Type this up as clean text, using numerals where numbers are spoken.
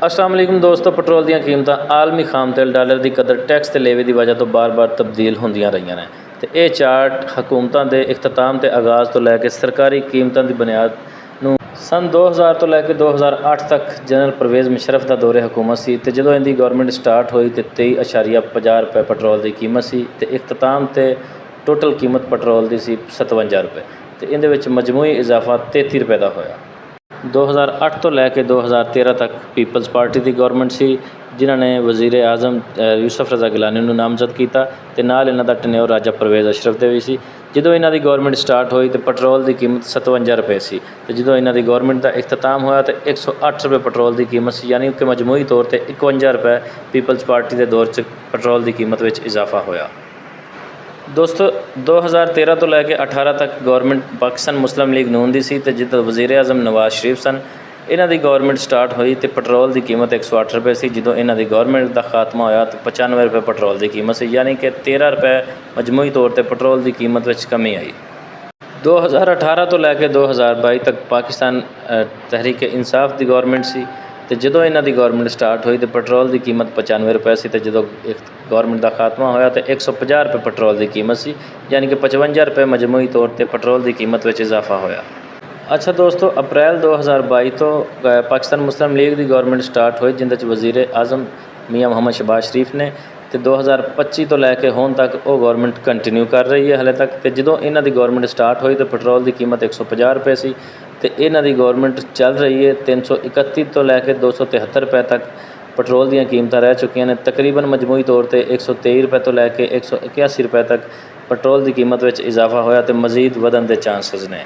अस्सलाम वालेकुम दोस्तों, पेट्रोल ਦੀਆਂ ਕੀਮਤਾਂ ਆਲਮੀ ਖਾਮ ਤੇਲ ਡਾਲਰ ਦੀ ਕਦਰ ਟੈਕਸ ਤੇ ਲੇਵੇ ਦੀ ਵਜ੍ਹਾ ਤੋਂ ਬਾਰ-ਬਾਰ ਤਬਦੀਲ ਹੁੰਦੀਆਂ ਰਹੀਆਂ ਨੇ ਤੇ ਇਹ ਚਾਰਟ ਹਕੂਮਤਾਂ ਦੇ ਇਖਤਤਾਮ ਤੇ ਆਗਾਜ਼ ਤੋਂ ਲੈ ਕੇ ਸਰਕਾਰੀ ਕੀਮਤਾਂ ਦੀ ਬੁਨਿਆਦ ਨੂੰ ਸਨ 2000 ਤੋਂ ਲੈ ਕੇ 2008 ਤੱਕ ਜਨਰਲ ਪਰਵੇਜ਼ ਮੁਸ਼ਰਫ ਦਾ ਦੌਰੇ ਹਕੂਮਤ ਸੀ ਤੇ ਜਦੋਂ ਇਹਦੀ ਗਵਰਨਮੈਂਟ ਸਟਾਰਟ ਹੋਈ ਤੇ 23.50 ਰੁਪਏ ਪੈਟਰੋਲ ਦੀ ਕੀਮਤ ਸੀ ਤੇ ਇਖਤਤਾਮ ਤੇ ਟੋਟਲ ਕੀਮਤ ਪੈਟਰੋਲ ਦੀ ਸੀ 57 ਰੁਪਏ ਤੇ ਇਹਦੇ ਵਿੱਚ ਮਜਮੂਈ ਇਜ਼ਾਫਾ 33 ਰੁਪਏ ਦਾ ਹੋਇਆ। 2008 ਤੋਂ ਲੈ ਕੇ 2013 ਤੱਕ ਪੀਪਲਸ ਪਾਰਟੀ ਦੀ ਗਵਰਨਮੈਂਟ ਸੀ ਜਿਨ੍ਹਾਂ ਨੇ ਵਜ਼ੀਰ ਆਜ਼ਮ ਯੂਸਫ ਰਜ਼ਾ ਗਿਲਾਨੀ ਨੂੰ ਨਾਮਜ਼ਦ ਕੀਤਾ ਤੇ ਨਾਲ ਇਹਨਾਂ ਦਾ ਟਨਿਓਰ ਰਾਜਾ ਪਰਵੇਜ਼ ਅਸ਼ਰਫ ਦੇ ਵੀ ਸੀ। ਜਦੋਂ ਇਹਨਾਂ ਦੀ ਗਵਰਨਮੈਂਟ ਸਟਾਰਟ ਹੋਈ ਤੇ ਪੈਟਰੋਲ ਦੀ ਕੀਮਤ 57 ਰੁਪਏ ਸੀ ਤੇ ਜਦੋਂ ਇਹਨਾਂ ਦੀ ਗਵਰਨਮੈਂਟ ਦਾ ਇਖਤਤਾਮ ਹੋਇਆ ਤੇ 108 ਰੁਪਏ ਪੈਟਰੋਲ ਦੀ ਕੀਮਤ ਸੀ, ਯਾਨੀ ਕਿ ਮਜਮੂਈ ਤੌਰ ਤੇ 51 ਰੁਪਏ ਪੀਪਲਸ ਪਾਰਟੀ ਦੇ ਦੌਰ 'ਚ ਪੈਟਰੋਲ ਦੀ ਕੀਮਤ ਵਿੱਚ ਇਜ਼ਾਫਾ ਹੋਇਆ। ਦੋਸਤੋ 2013 ਤੋਂ ਲੈ ਕੇ 18 ਤੱਕ ਗਵਰਨਮੈਂਟ ਪਾਕਿਸਤਾਨ ਮੁਸਲਿਮ ਲੀਗ ਨੂਨ ਦੀ ਸੀ ਤੇ ਜਿਹਦਾ ਵਜ਼ੀਰ ਆਜ਼ਮ ਨਵਾਜ਼ ਸ਼ਰੀਫ ਸਨ। ਇਹਨਾਂ ਦੀ ਗਵਰਨਮੈਂਟ ਸਟਾਰਟ ਹੋਈ ਤੇ ਪੈਟਰੋਲ ਦੀ ਕੀਮਤ 108 ਰੁਪਏ ਸੀ। ਜਦੋਂ ਇਹਨਾਂ ਦੀ ਗਵਰਨਮੈਂਟ ਦਾ ਖਾਤਮਾ ਹੋਇਆ ਤਾਂ 95 ਰੁਪਏ ਪੈਟਰੋਲ ਦੀ ਕੀਮਤ ਸੀ, ਯਾਨੀ ਕਿ 13 ਰੁਪਏ ਮਜਮੂਈ ਤੌਰ ਤੇ ਪੈਟਰੋਲ ਦੀ ਕੀਮਤ ਵਿੱਚ ਕਮੀ ਆਈ। 2018 ਤੋਂ ਲੈ ਕੇ 2022 ਤੱਕ ਪਾਕਿਸਤਾਨ ਤਹਿਰੀਕ ਇਨਸਾਫ ਦੀ ਗਵਰਨਮੈਂਟ ਸੀ ਤੇ ਜਦੋਂ ਇਹਨਾਂ ਦੀ ਗਵਰਨਮੈਂਟ ਸਟਾਰਟ ਹੋਈ ਤੇ ਪੈਟਰੋਲ ਦੀ ਕੀਮਤ 95 ਰੁਪਏ ਸੀ ਤੇ ਜਦੋਂ ਗਵਰਨਮੈਂਟ ਦਾ ਖਾਤਮਾ ਹੋਇਆ ਤੇ 150 ਰੁਪਏ ਪੈਟਰੋਲ ਦੀ ਕੀਮਤ ਸੀ, ਯਾਨੀ ਕਿ 55 ਰੁਪਏ ਮਜਮੂਈ ਤੌਰ ਤੇ ਪੈਟਰੋਲ ਦੀ ਕੀਮਤ ਵਿੱਚ ਇਜ਼ਾਫਾ ਹੋਇਆ। ਅੱਛਾ ਦੋਸਤੋ, ਅਪ੍ਰੈਲ 2022 ਤੋਂ ਪਾਕਿਸਤਾਨ ਮੁਸਲਿਮ ਲੀਗ ਦੀ ਗਵਰਨਮੈਂਟ ਸਟਾਰਟ ਹੋਈ ਜਿਹਦੇ 'ਚ ਵਜ਼ੀਰ ਆਜ਼ਮ ਮੀਆਂ ਮੁਹੰਮਦ ਸ਼ਹਬਾਜ਼ ਸ਼ਰੀਫ ਨੇ ਤੇ 2025 ਤੋਂ ਲੈ ਕੇ ਹੁਣ ਤੱਕ ਉਹ ਗਵਰਨਮੈਂਟ ਕੰਟੀਨਿਊ ਕਰ ਰਹੀ ਹੈ ਹਾਲੇ ਤੱਕ। ਤੇ ਜਦੋਂ ਇਹਨਾਂ ਦੀ ਗਵਰਨਮੈਂਟ ਸਟਾਰਟ ਹੋਈ ਤਾਂ ਪੈਟਰੋਲ ਦੀ ਕੀਮਤ 150 ਰੁਪਏ ਸੀ ਤੇ ਇਹਨਾਂ ਦੀ ਗਵਰਨਮੈਂਟ ਚੱਲ ਰਹੀ ਹੈ 331 ਤੋਂ ਲੈ ਕੇ 273 ਰੁਪਏ ਤੱਕ ਪੈਟਰੋਲ ਦੀਆਂ ਕੀਮਤਾਂ ਰਹਿ ਚੁੱਕੀਆਂ ਨੇ। ਤਕਰੀਬਨ ਮਜਮੂਈ ਤੌਰ ਤੇ 123 ਰੁਪਏ ਤੋਂ ਲੈ ਕੇ 181 ਰੁਪਏ ਤੱਕ ਪੈਟਰੋਲ ਦੀ ਕੀਮਤ ਵਿੱਚ ਇਜ਼ਾਫਾ ਹੋਇਆ ਤੇ ਮਜ਼ੀਦ ਵਧਣ ਦੇ ਚਾਂਸਸ ਨੇ।